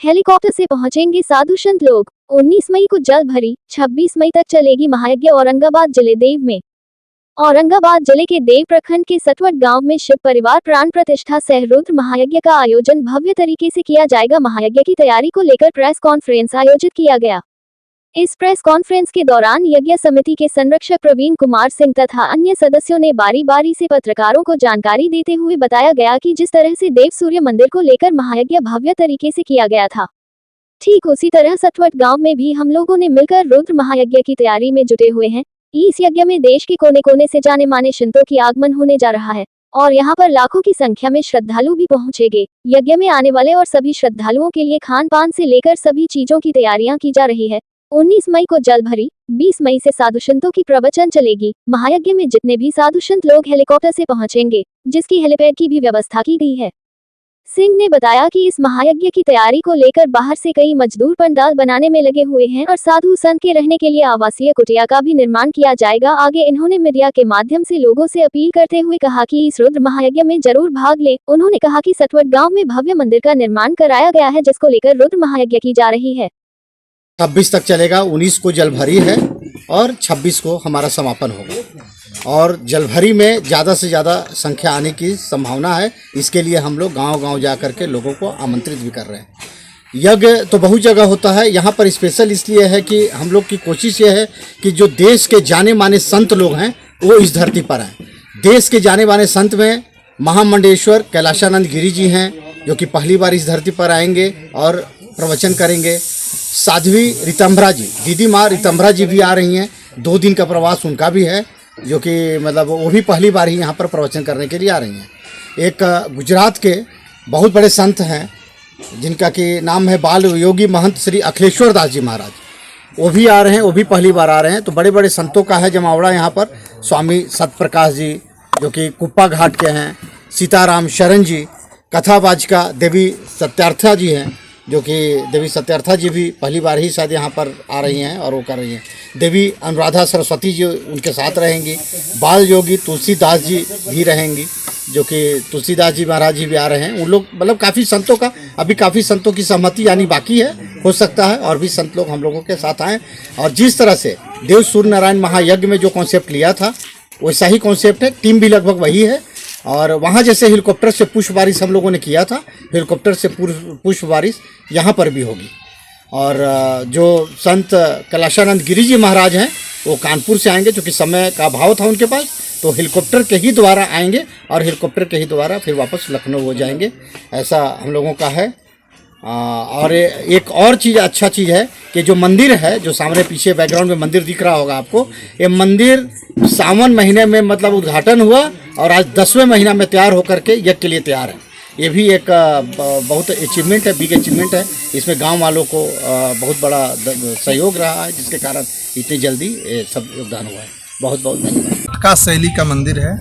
Helicopter से पहुंचेंगे साधु संत लोग। 19 मई को जल भरी, 26 मई तक चलेगी महायज्ञ औरंगाबाद जिले देव में। औरंगाबाद जिले के देव प्रखंड के सटवट गांव में शिव परिवार प्राण प्रतिष्ठा सह रुद्र महायज्ञ का आयोजन भव्य तरीके से किया जाएगा। महायज्ञ की तैयारी को लेकर प्रेस कॉन्फ्रेंस आयोजित किया गया। इस प्रेस कॉन्फ्रेंस के दौरान यज्ञ समिति के संरक्षक प्रवीण कुमार सिंह तथा अन्य सदस्यों ने बारी बारी से पत्रकारों को जानकारी देते हुए बताया गया कि जिस तरह से देव सूर्य मंदिर को लेकर महायज्ञ भव्य तरीके से किया गया था, ठीक उसी तरह सटवट गांव में भी हम लोगों ने मिलकर रुद्र महायज्ञ की तैयारी में जुटे हुए हैं। इस यज्ञ में देश के कोने कोने से जाने माने संतों की आगमन होने जा रहा है और यहाँ पर लाखों की संख्या में श्रद्धालु भी पहुंचेंगे। यज्ञ में आने वाले और सभी श्रद्धालुओं के लिए खान पान से लेकर सभी चीजों की तैयारियां की जा रही है। 19 मई को जल भरी, 20 मई से साधु संतों की प्रवचन चलेगी। महायज्ञ में जितने भी साधु संत लोग हेलीकॉप्टर से पहुंचेंगे, जिसकी हेलीपैड की भी व्यवस्था की गई है। सिंह ने बताया कि इस महायज्ञ की तैयारी को लेकर बाहर से कई मजदूर पंडाल बनाने में लगे हुए हैं और साधु संत के रहने के लिए आवासीय कुटिया का भी निर्माण किया जाएगा। आगे इन्होंने मीडिया के माध्यम से लोगों से अपील करते हुए कहा कि इस रुद्र महायज्ञ में जरूर भाग ले। उन्होंने कहा कि सटवट गांव में भव्य मंदिर का निर्माण कराया गया है, जिसको लेकर रुद्र महायज्ञ की जा रही है। 26 तक चलेगा, 19 को जलभरी है और 26 को हमारा समापन होगा और जलभरी में ज़्यादा से ज़्यादा संख्या आने की संभावना है। इसके लिए हम लोग गांव-गांव जा कर के लोगों को आमंत्रित भी कर रहे हैं। यज्ञ तो बहुत जगह होता है, यहाँ पर स्पेशल इसलिए है कि हम लोग की कोशिश ये है कि जो देश के जाने माने संत लोग हैं वो इस धरती पर आएँ। देश के जाने माने संत में महामंडलेश्वर कैलाशानंद गिरी जी हैं, जो कि पहली बार इस धरती पर आएंगे और प्रवचन करेंगे। साध्वी ऋतंभरा जी, दीदी माँ ऋतंभरा जी भी आ रही हैं। 2 दिन का प्रवास उनका भी है, जो कि मतलब वो भी पहली बार ही यहाँ पर प्रवचन करने के लिए आ रही हैं। एक गुजरात के बहुत बड़े संत हैं जिनका कि नाम है बाल योगी महंत श्री अखिलेश्वर दास जी महाराज, वो भी आ रहे हैं, वो भी पहली बार आ रहे हैं। तो बड़े बड़े संतों का है जमावड़ा यहाँ पर। स्वामी सतप्रकाश जी जो कि कुप्पा घाट के हैं, सीताराम शरण जी, कथावाचिका देवी सत्यार्था जी हैं, जो कि देवी सत्यार्था जी भी पहली बार ही शायद यहाँ पर आ रही हैं और वो कर रही हैं। देवी अनुराधा सरस्वती जी उनके साथ रहेंगी। बाल योगी तुलसीदास जी भी रहेंगी, जो कि तुलसीदास जी महाराज जी भी आ रहे हैं। उन लोग मतलब काफ़ी संतों का, अभी काफ़ी संतों की सहमति यानी बाकी है, हो सकता है और भी संत लोग हम लोगों के साथ आएँ। और जिस तरह से देव सूर्य नारायण महायज्ञ में जो कॉन्सेप्ट लिया था वैसा ही कॉन्सेप्ट है, टीम भी लगभग वही है। और वहाँ जैसे हेलीकॉप्टर से पुष्प बारिश हम लोगों ने किया था, हेलीकॉप्टर से पुष्प बारिश यहाँ पर भी होगी। और जो संत कैलाशानंद गिरी जी महाराज हैं वो कानपुर से आएंगे, क्योंकि समय का अभाव था उनके पास, तो हेलीकॉप्टर के ही द्वारा आएंगे और हेलीकॉप्टर के ही द्वारा फिर वापस लखनऊ हो जाएंगे। ऐसा हम लोगों का है। और एक और चीज़, अच्छा चीज़ है कि जो मंदिर है, जो सामने पीछे बैकग्राउंड में मंदिर दिख रहा होगा आपको, ये मंदिर सावन महीने में मतलब उद्घाटन हुआ और आज 10वें महीना में तैयार होकर के यज्ञ के लिए तैयार है। ये भी एक बहुत अचीवमेंट है, बिग अचीवमेंट है। इसमें गांव वालों को बहुत बड़ा सहयोग रहा है, जिसके कारण इतनी जल्दी ये सब योगदान हुआ है। बहुत बहुत धन्यवाद। खटका शैली का मंदिर है,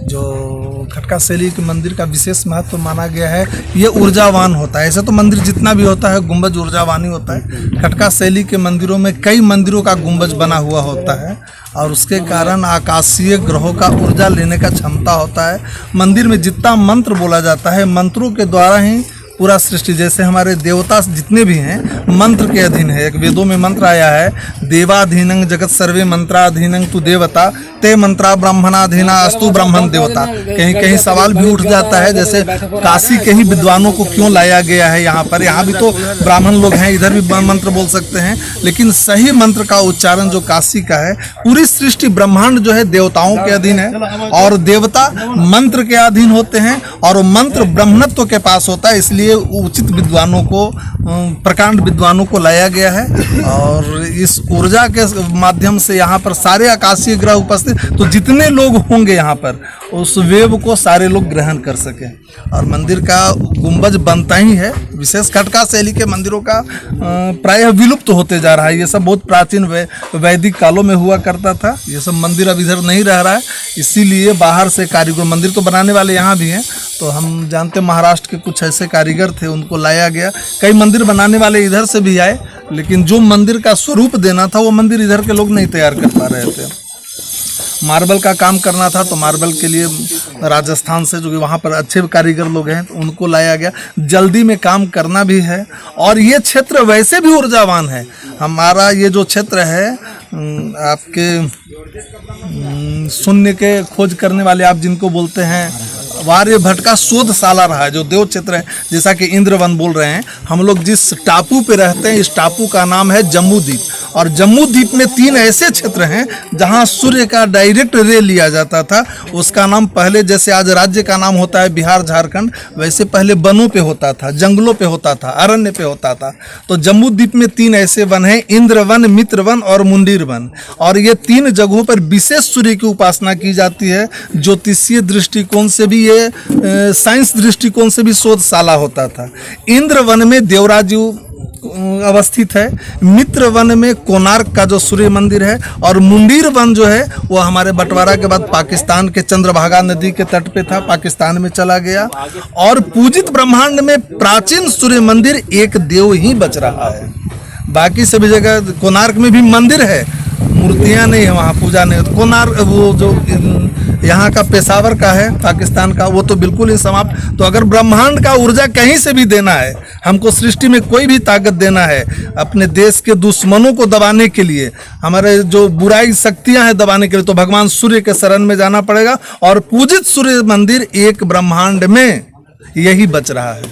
जो खटका शैली के मंदिर का विशेष महत्व माना गया है। ये ऊर्जावान होता है। ऐसे तो मंदिर जितना भी होता है गुंबज ऊर्जावान ही होता है। खटका शैली के मंदिरों में कई मंदिरों का गुंबज बना हुआ होता है और उसके कारण आकाशीय ग्रहों का ऊर्जा लेने का क्षमता होता है। मंदिर में जितना मंत्र बोला जाता है, मंत्रों के द्वारा ही पूरा सृष्टि, जैसे हमारे देवता जितने भी हैं मंत्र के अधीन है। एक वेदों में मंत्र आया है, देवाधीनं जगत सर्वे मंत्राधीनं तु देवता ते मंत्रा ब्राह्मणाधीना अस्तु ब्राह्मण देवता। कहीं कहीं सवाल भी उठ जाता है, जैसे काशी के ही विद्वानों को क्यों लाया गया है यहाँ पर? यहाँ भी तो ब्राह्मण लोग हैं, इधर भी मंत्र बोल सकते हैं, लेकिन सही मंत्र का उच्चारण जो काशी का है। पूरी सृष्टि ब्रह्मांड जो है देवताओं के अधीन है और देवता मंत्र के अधीन होते हैं और मंत्र ब्रह्मणत्व के पास होता है। इसलिए उचित विद्वानों को, प्रकांड विद्वानों को लाया गया है और इस ऊर्जा के माध्यम से यहाँ पर सारे आकाशीय ग्रह उपस्थित, तो जितने लोग होंगे यहाँ पर उस वेव को सारे लोग ग्रहण कर सकें। और मंदिर का गुंबज बनता ही है। विशेष खटका शैली के मंदिरों का प्रायः विलुप्त होते जा रहा है। ये सब बहुत प्राचीन वैदिक कालों में हुआ करता था। ये सब मंदिर अब इधर नहीं रह रहा है, इसीलिए बाहर से कारीगर, मंदिर तो बनाने वाले यहाँ भी हैं, तो हम जानते महाराष्ट्र के कुछ ऐसे कारीगर थे, उनको लाया गया। कई मंदिर बनाने वाले इधर से भी आए, लेकिन जो मंदिर का स्वरूप देना था वो मंदिर इधर के लोग नहीं तैयार कर पा रहे थे। मार्बल का काम करना था तो मार्बल के लिए राजस्थान से जो कि वहाँ पर अच्छे कारीगर लोग हैं तो उनको लाया गया। जल्दी में काम करना भी है और ये क्षेत्र वैसे भी ऊर्जावान है। हमारा ये जो क्षेत्र है आपके शून्य के खोज करने वाले आप जिनको बोलते हैं आर्यभट्ट का शोधशाला रहा है, जो देव क्षेत्र है, जैसा कि इंद्रवन बोल रहे हैं। हम लोग जिस टापू पे रहते हैं इस टापू का नाम है जम्मू द्वीप, और जम्मू द्वीप में 3 ऐसे क्षेत्र हैं जहां सूर्य का डायरेक्ट रे लिया जाता था। उसका नाम पहले जैसे आज राज्य का नाम होता है बिहार झारखंड, वैसे पहले वनों पे होता था, जंगलों पे होता था, अरण्य पे होता था। तो जम्मू द्वीप में 3 ऐसे वन हैं, इंद्रवन, मित्रवन और मुंडीर वन, और ये 3 जगहों पर विशेष सूर्य की उपासना की जाती है। ज्योतिषीय दृष्टिकोण से भी ये साइंस दृष्टिकोण से भी शोधशाला होता था। इंद्रवन में देवराजू अवस्थित है, मित्र वन में कोणार्क का जो सूर्य मंदिर है, और मुंडीर वन जो है वो हमारे बंटवारा के बाद पाकिस्तान के चंद्रभागा नदी के तट पे था, पाकिस्तान में चला गया। और पूजित ब्रह्मांड में प्राचीन सूर्य मंदिर एक देव ही बच रहा है, बाकी सभी जगह कोणार्क में भी मंदिर है, मूर्तियां नहीं है, वहाँ पूजा नहीं है। कोणार्क वो जो यहाँ का पेशावर का है पाकिस्तान का, वो तो बिल्कुल ही समाप्त। तो अगर ब्रह्मांड का ऊर्जा कहीं से भी देना है, हमको सृष्टि में कोई भी ताकत देना है अपने देश के दुश्मनों को दबाने के लिए, हमारे जो बुराई शक्तियां हैं दबाने के लिए, तो भगवान सूर्य के शरण में जाना पड़ेगा। और पूजित सूर्य मंदिर एक ब्रह्मांड में यही बच रहा है।